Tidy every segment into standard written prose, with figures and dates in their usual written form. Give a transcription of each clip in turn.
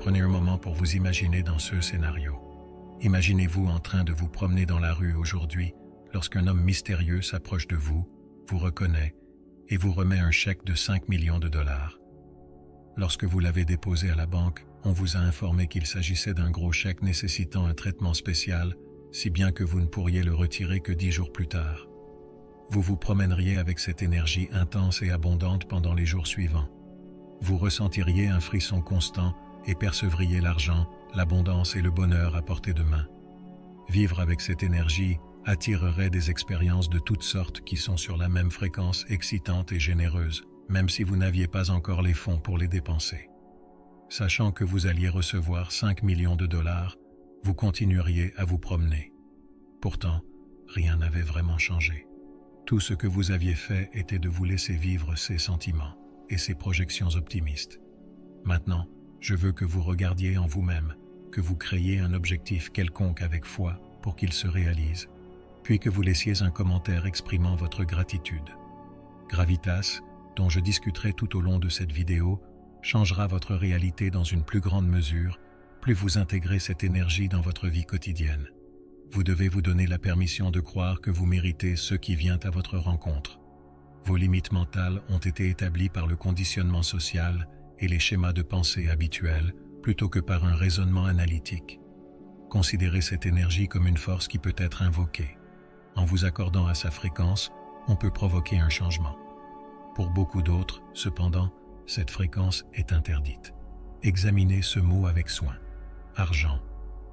prenez un moment pour vous imaginer dans ce scénario. Imaginez-vous en train de vous promener dans la rue aujourd'hui lorsqu'un homme mystérieux s'approche de vous, vous reconnaît et vous remet un chèque de 5 millions de dollars. Lorsque vous l'avez déposé à la banque, on vous a informé qu'il s'agissait d'un gros chèque nécessitant un traitement spécial, si bien que vous ne pourriez le retirer que 10 jours plus tard. Vous vous promèneriez avec cette énergie intense et abondante pendant les jours suivants. Vous ressentiriez un frisson constant et percevriez l'argent, l'abondance et le bonheur à portée de main. Vivre avec cette énergie attirerait des expériences de toutes sortes qui sont sur la même fréquence excitante et généreuse, même si vous n'aviez pas encore les fonds pour les dépenser. Sachant que vous alliez recevoir 5 millions de dollars, vous continueriez à vous promener. Pourtant, rien n'avait vraiment changé. Tout ce que vous aviez fait était de vous laisser vivre ces sentiments et ces projections optimistes. Maintenant, je veux que vous regardiez en vous-même, que vous créiez un objectif quelconque avec foi pour qu'il se réalise, puis que vous laissiez un commentaire exprimant votre gratitude. Gravitas, dont je discuterai tout au long de cette vidéo, changera votre réalité dans une plus grande mesure, plus vous intégrez cette énergie dans votre vie quotidienne. Vous devez vous donner la permission de croire que vous méritez ce qui vient à votre rencontre. Vos limites mentales ont été établies par le conditionnement social et les schémas de pensée habituels, plutôt que par un raisonnement analytique. Considérez cette énergie comme une force qui peut être invoquée. En vous accordant à sa fréquence, on peut provoquer un changement. Pour beaucoup d'autres, cependant, cette fréquence est interdite. Examinez ce mot avec soin. Argent.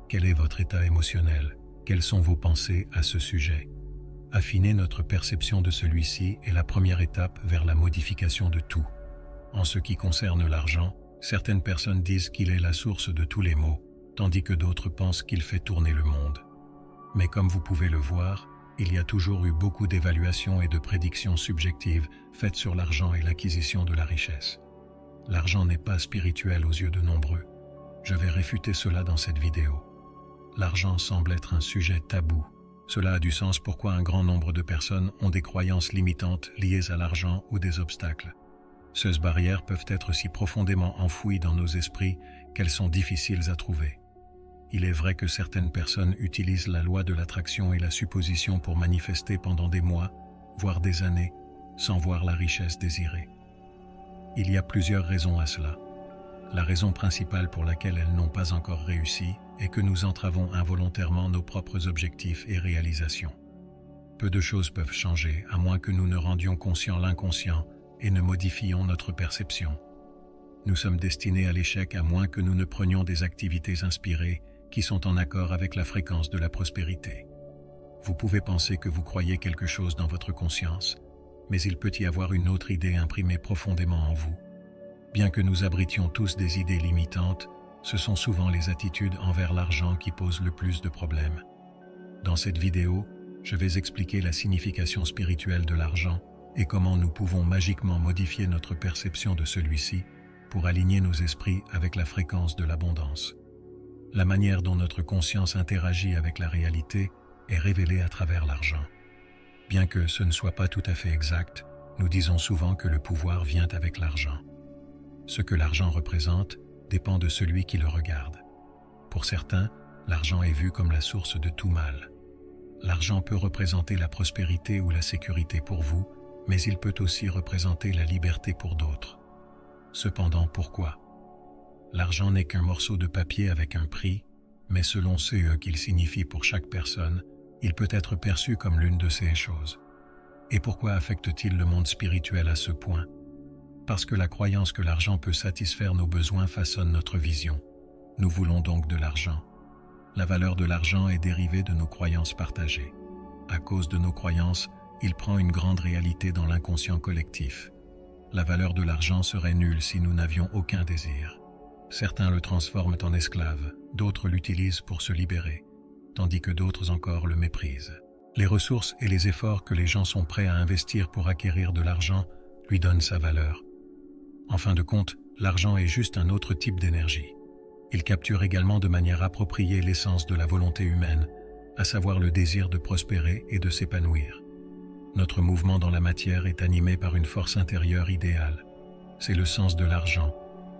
Quel est votre état émotionnel? Quelles sont vos pensées à ce sujet? Affiner notre perception de celui-ci est la première étape vers la modification de tout. En ce qui concerne l'argent, certaines personnes disent qu'il est la source de tous les maux, tandis que d'autres pensent qu'il fait tourner le monde. Mais comme vous pouvez le voir, il y a toujours eu beaucoup d'évaluations et de prédictions subjectives faites sur l'argent et l'acquisition de la richesse. L'argent n'est pas spirituel aux yeux de nombreux. Je vais réfuter cela dans cette vidéo. L'argent semble être un sujet tabou. Cela a du sens pourquoi un grand nombre de personnes ont des croyances limitantes liées à l'argent ou des obstacles. Ces barrières peuvent être si profondément enfouies dans nos esprits qu'elles sont difficiles à trouver. Il est vrai que certaines personnes utilisent la loi de l'attraction et la supposition pour manifester pendant des mois, voire des années, sans voir la richesse désirée. Il y a plusieurs raisons à cela. La raison principale pour laquelle elles n'ont pas encore réussi est que nous entravons involontairement nos propres objectifs et réalisations. Peu de choses peuvent changer à moins que nous ne rendions conscient l'inconscient et ne modifions notre perception. Nous sommes destinés à l'échec à moins que nous ne prenions des activités inspirées qui sont en accord avec la fréquence de la prospérité. Vous pouvez penser que vous croyez quelque chose dans votre conscience, mais il peut y avoir une autre idée imprimée profondément en vous. Bien que nous abritions tous des idées limitantes, ce sont souvent les attitudes envers l'argent qui posent le plus de problèmes. Dans cette vidéo, je vais expliquer la signification spirituelle de l'argent et comment nous pouvons magiquement modifier notre perception de celui-ci pour aligner nos esprits avec la fréquence de l'abondance. La manière dont notre conscience interagit avec la réalité est révélée à travers l'argent. Bien que ce ne soit pas tout à fait exact, nous disons souvent que le pouvoir vient avec l'argent. Ce que l'argent représente dépend de celui qui le regarde. Pour certains, l'argent est vu comme la source de tout mal. L'argent peut représenter la prospérité ou la sécurité pour vous, mais il peut aussi représenter la liberté pour d'autres. Cependant, pourquoi? L'argent n'est qu'un morceau de papier avec un prix, mais selon ce qu'il signifie pour chaque personne, il peut être perçu comme l'une de ces choses. Et pourquoi affecte-t-il le monde spirituel à ce point? Parce que la croyance que l'argent peut satisfaire nos besoins façonne notre vision. Nous voulons donc de l'argent. La valeur de l'argent est dérivée de nos croyances partagées. À cause de nos croyances, il prend une grande réalité dans l'inconscient collectif. La valeur de l'argent serait nulle si nous n'avions aucun désir. Certains le transforment en esclave, d'autres l'utilisent pour se libérer, tandis que d'autres encore le méprisent. Les ressources et les efforts que les gens sont prêts à investir pour acquérir de l'argent lui donnent sa valeur. En fin de compte, l'argent est juste un autre type d'énergie. Il capture également de manière appropriée l'essence de la volonté humaine, à savoir le désir de prospérer et de s'épanouir. Notre mouvement dans la matière est animé par une force intérieure idéale. C'est le sens de l'argent.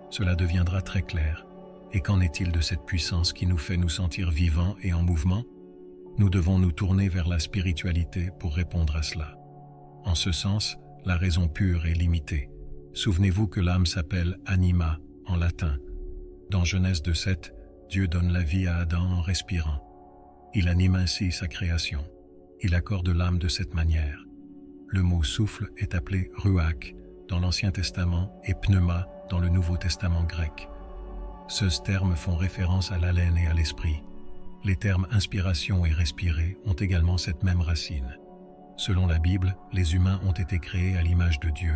Cela deviendra très clair, Et qu'en est-il de cette puissance qui nous fait nous sentir vivants et en mouvement? Nous devons nous tourner vers la spiritualité pour répondre à cela. En ce sens, la raison pure est limitée. Souvenez-vous que l'âme s'appelle anima en latin. Dans Genèse 2:7, Dieu donne la vie à Adam en respirant. Il anime ainsi sa création. Il accorde l'âme de cette manière. Le mot souffle est appelé ruach dans l'Ancien Testament et pneuma dans le Nouveau Testament grec. Ces termes font référence à l'haleine et à l'esprit. Les termes inspiration et respirer ont également cette même racine. Selon la Bible, les humains ont été créés à l'image de Dieu.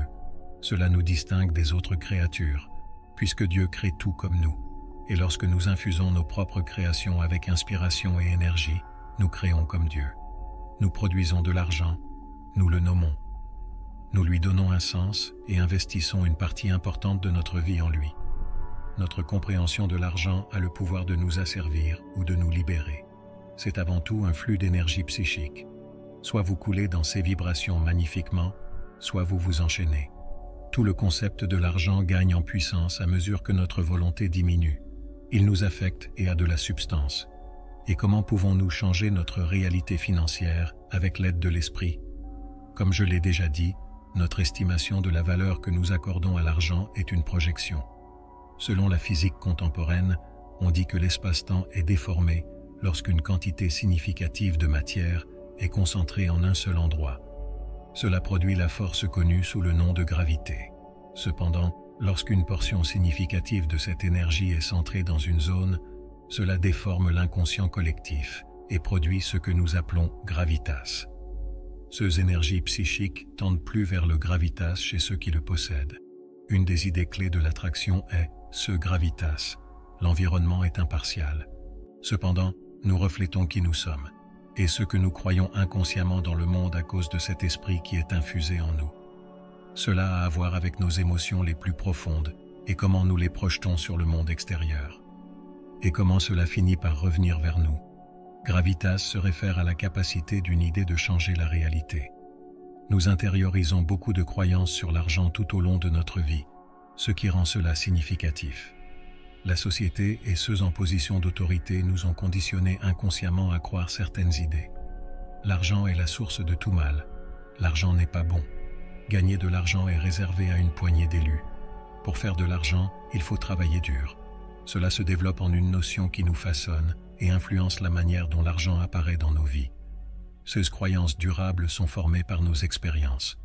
Cela nous distingue des autres créatures, puisque Dieu crée tout comme nous. Et lorsque nous infusons nos propres créations avec inspiration et énergie, nous créons comme Dieu. Nous produisons de l'argent, nous le nommons. Nous lui donnons un sens et investissons une partie importante de notre vie en lui. Notre compréhension de l'argent a le pouvoir de nous asservir ou de nous libérer. C'est avant tout un flux d'énergie psychique. Soit vous coulez dans ces vibrations magnifiquement, soit vous vous enchaînez. Tout le concept de l'argent gagne en puissance à mesure que notre volonté diminue. Il nous affecte et a de la substance. Et comment pouvons-nous changer notre réalité financière avec l'aide de l'esprit? Comme je l'ai déjà dit, notre estimation de la valeur que nous accordons à l'argent est une projection. Selon la physique contemporaine, on dit que l'espace-temps est déformé lorsqu'une quantité significative de matière est concentrée en un seul endroit. Cela produit la force connue sous le nom de gravité. Cependant, lorsqu'une portion significative de cette énergie est centrée dans une zone, cela déforme l'inconscient collectif et produit ce que nous appelons gravitas. Ces énergies psychiques tendent plus vers le gravitas chez ceux qui le possèdent. Une des idées clés de l'attraction est ce gravitas. L'environnement est impartial. Cependant, nous reflétons qui nous sommes et ce que nous croyons inconsciemment dans le monde à cause de cet esprit qui est infusé en nous. Cela a à voir avec nos émotions les plus profondes et comment nous les projetons sur le monde extérieur. Et comment cela finit par revenir vers nous. Gravitas se réfère à la capacité d'une idée de changer la réalité. Nous intériorisons beaucoup de croyances sur l'argent tout au long de notre vie, ce qui rend cela significatif. La société et ceux en position d'autorité nous ont conditionnés inconsciemment à croire certaines idées. L'argent est la source de tout mal. L'argent n'est pas bon. Gagner de l'argent est réservé à une poignée d'élus. Pour faire de l'argent, il faut travailler dur. Cela se développe en une notion qui nous façonne et influence la manière dont l'argent apparaît dans nos vies. Ces croyances durables sont formées par nos expériences.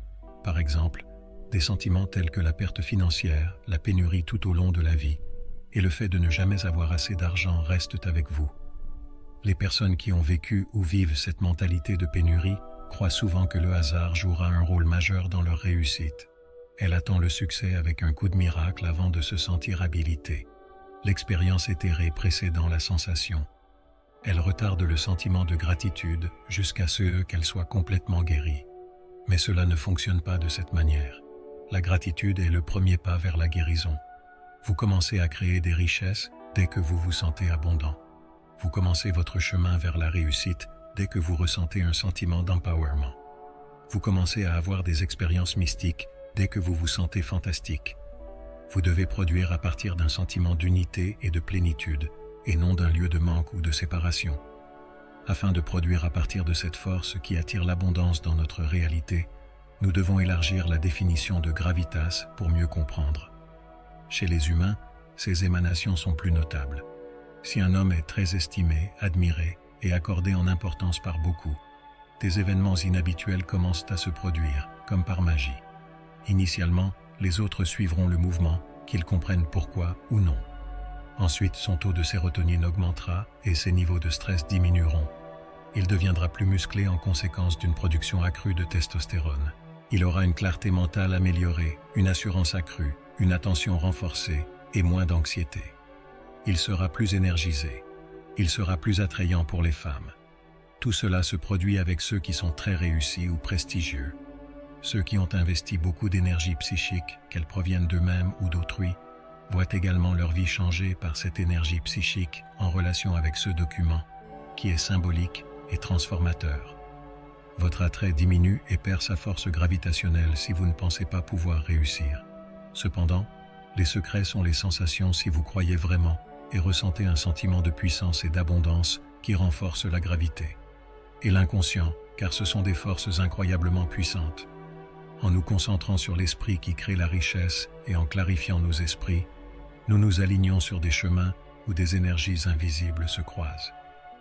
Par exemple, des sentiments tels que la perte financière, la pénurie tout au long de la vie, et le fait de ne jamais avoir assez d'argent restent avec vous. Les personnes qui ont vécu ou vivent cette mentalité de pénurie croient souvent que le hasard jouera un rôle majeur dans leur réussite. Elle attend le succès avec un coup de miracle avant de se sentir habilitée. L'expérience éthérée précédant la sensation. Elle retarde le sentiment de gratitude jusqu'à ce qu'elle soit complètement guérie. Mais cela ne fonctionne pas de cette manière. La gratitude est le premier pas vers la guérison. Vous commencez à créer des richesses dès que vous vous sentez abondant. Vous commencez votre chemin vers la réussite dès que vous ressentez un sentiment d'empowerment. Vous commencez à avoir des expériences mystiques dès que vous vous sentez fantastique. Vous devez produire à partir d'un sentiment d'unité et de plénitude, et non d'un lieu de manque ou de séparation. Afin de produire à partir de cette force qui attire l'abondance dans notre réalité, nous devons élargir la définition de gravitas pour mieux comprendre. Chez les humains, ces émanations sont plus notables. Si un homme est très estimé, admiré et accordé en importance par beaucoup, des événements inhabituels commencent à se produire, comme par magie. Initialement, les autres suivront le mouvement, qu'ils comprennent pourquoi ou non. Ensuite, son taux de sérotonine augmentera et ses niveaux de stress diminueront. Il deviendra plus musclé en conséquence d'une production accrue de testostérone. Il aura une clarté mentale améliorée, une assurance accrue, une attention renforcée et moins d'anxiété. Il sera plus énergisé. Il sera plus attrayant pour les femmes. Tout cela se produit avec ceux qui sont très réussis ou prestigieux. Ceux qui ont investi beaucoup d'énergie psychique, qu'elle provienne d'eux-mêmes ou d'autrui, voient également leur vie changer par cette énergie psychique en relation avec ce document, qui est symbolique et transformateur. Votre attrait diminue et perd sa force gravitationnelle si vous ne pensez pas pouvoir réussir. Cependant, les secrets sont les sensations si vous croyez vraiment et ressentez un sentiment de puissance et d'abondance qui renforce la gravité. Et l'inconscient, car ce sont des forces incroyablement puissantes. En nous concentrant sur l'esprit qui crée la richesse et en clarifiant nos esprits, nous nous alignons sur des chemins où des énergies invisibles se croisent.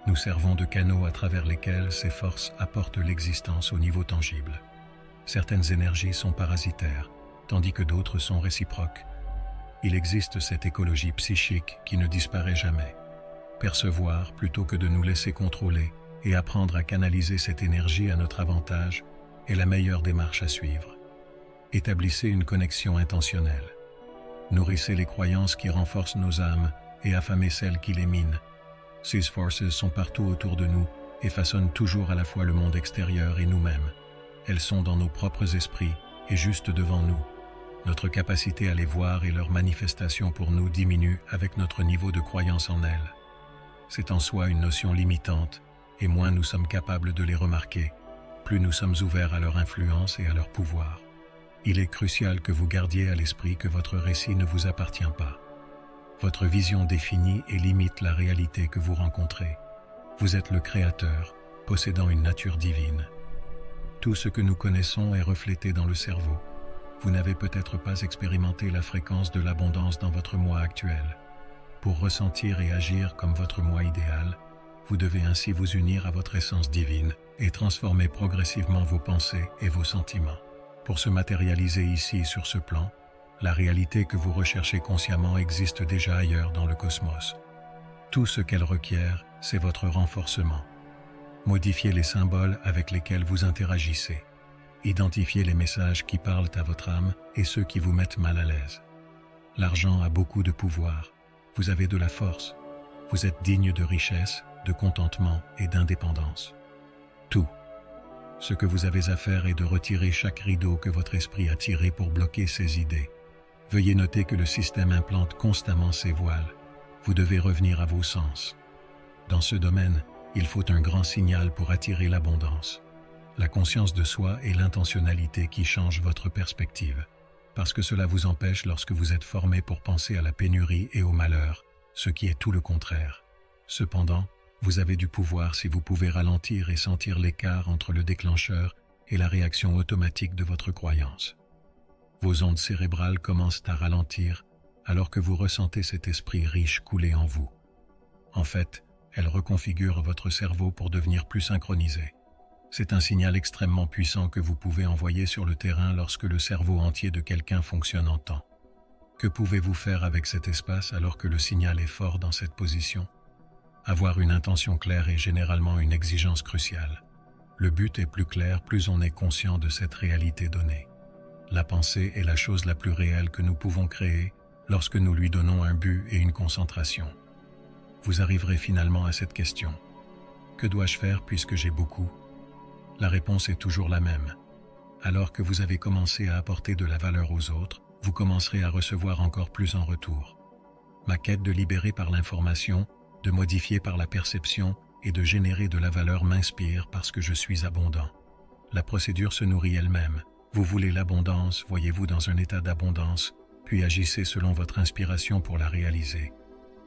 Nous servons de canaux à travers lesquels ces forces apportent l'existence au niveau tangible. Certaines énergies sont parasitaires, tandis que d'autres sont réciproques. Il existe cette écologie psychique qui ne disparaît jamais. Percevoir plutôt que de nous laisser contrôler et apprendre à canaliser cette énergie à notre avantage est la meilleure démarche à suivre. Établissez une connexion intentionnelle. Nourrissez les croyances qui renforcent nos âmes et affamez celles qui les minent. Ces forces sont partout autour de nous et façonnent toujours à la fois le monde extérieur et nous-mêmes. Elles sont dans nos propres esprits et juste devant nous. Notre capacité à les voir et leur manifestation pour nous diminue avec notre niveau de croyance en elles. C'est en soi une notion limitante, et moins nous sommes capables de les remarquer, plus nous sommes ouverts à leur influence et à leur pouvoir. Il est crucial que vous gardiez à l'esprit que votre récit ne vous appartient pas. Votre vision définit et limite la réalité que vous rencontrez. Vous êtes le créateur, possédant une nature divine. Tout ce que nous connaissons est reflété dans le cerveau. Vous n'avez peut-être pas expérimenté la fréquence de l'abondance dans votre moi actuel. Pour ressentir et agir comme votre moi idéal, vous devez ainsi vous unir à votre essence divine et transformer progressivement vos pensées et vos sentiments. Pour se matérialiser ici sur ce plan, la réalité que vous recherchez consciemment existe déjà ailleurs dans le cosmos. Tout ce qu'elle requiert, c'est votre renforcement. Modifiez les symboles avec lesquels vous interagissez. Identifiez les messages qui parlent à votre âme et ceux qui vous mettent mal à l'aise. L'argent a beaucoup de pouvoir. Vous avez de la force. Vous êtes digne de richesse, de contentement et d'indépendance. Tout. Ce que vous avez à faire est de retirer chaque rideau que votre esprit a tiré pour bloquer ces idées. Veuillez noter que le système implante constamment ses voiles. Vous devez revenir à vos sens. Dans ce domaine, il faut un grand signal pour attirer l'abondance. La conscience de soi et l'intentionnalité qui changent votre perspective, parce que cela vous empêche lorsque vous êtes formé pour penser à la pénurie et au malheur, ce qui est tout le contraire. Cependant, vous avez du pouvoir si vous pouvez ralentir et sentir l'écart entre le déclencheur et la réaction automatique de votre croyance. Vos ondes cérébrales commencent à ralentir alors que vous ressentez cet esprit riche couler en vous. En fait, elles reconfigurent votre cerveau pour devenir plus synchronisé. C'est un signal extrêmement puissant que vous pouvez envoyer sur le terrain lorsque le cerveau entier de quelqu'un fonctionne en temps. Que pouvez-vous faire avec cet espace alors que le signal est fort dans cette position? Avoir une intention claire est généralement une exigence cruciale. Le but est plus clair plus on est conscient de cette réalité donnée. La pensée est la chose la plus réelle que nous pouvons créer lorsque nous lui donnons un but et une concentration. Vous arriverez finalement à cette question. Que dois-je faire puisque j'ai beaucoup? La réponse est toujours la même. Alors que vous avez commencé à apporter de la valeur aux autres, vous commencerez à recevoir encore plus en retour. Ma quête de libérer par l'information, de modifier par la perception et de générer de la valeur m'inspire parce que je suis abondant. La procédure se nourrit elle-même. Vous voulez l'abondance, voyez-vous dans un état d'abondance, puis agissez selon votre inspiration pour la réaliser.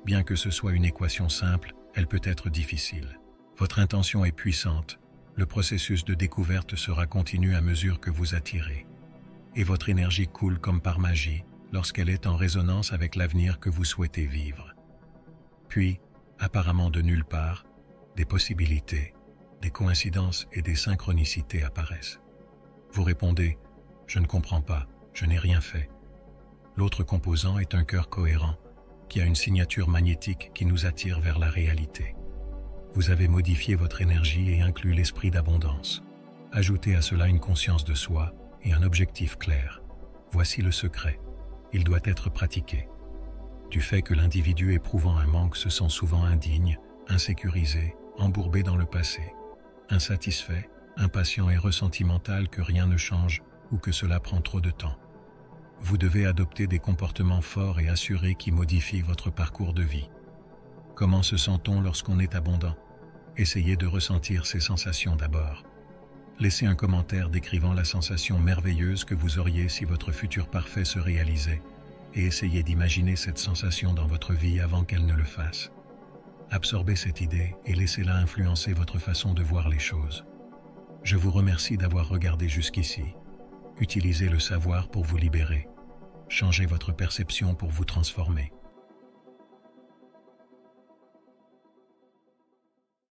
Bien que ce soit une équation simple, elle peut être difficile. Votre intention est puissante. Le processus de découverte sera continu à mesure que vous attirez. Et votre énergie coule comme par magie lorsqu'elle est en résonance avec l'avenir que vous souhaitez vivre. Puis, apparemment de nulle part, des possibilités, des coïncidences et des synchronicités apparaissent. Vous répondez « Je ne comprends pas, je n'ai rien fait ». L'autre composant est un cœur cohérent qui a une signature magnétique qui nous attire vers la réalité. Vous avez modifié votre énergie et inclus l'esprit d'abondance. Ajoutez à cela une conscience de soi et un objectif clair. Voici le secret. Il doit être pratiqué. Du fait que l'individu éprouvant un manque se sent souvent indigne, insécurisé, embourbé dans le passé, insatisfait, impatient et ressentimental que rien ne change ou que cela prend trop de temps. Vous devez adopter des comportements forts et assurés qui modifient votre parcours de vie. Comment se sent-on lorsqu'on est abondant? Essayez de ressentir ces sensations d'abord. Laissez un commentaire décrivant la sensation merveilleuse que vous auriez si votre futur parfait se réalisait et essayez d'imaginer cette sensation dans votre vie avant qu'elle ne le fasse. Absorbez cette idée et laissez-la influencer votre façon de voir les choses. Je vous remercie d'avoir regardé jusqu'ici. Utilisez le savoir pour vous libérer. Changez votre perception pour vous transformer.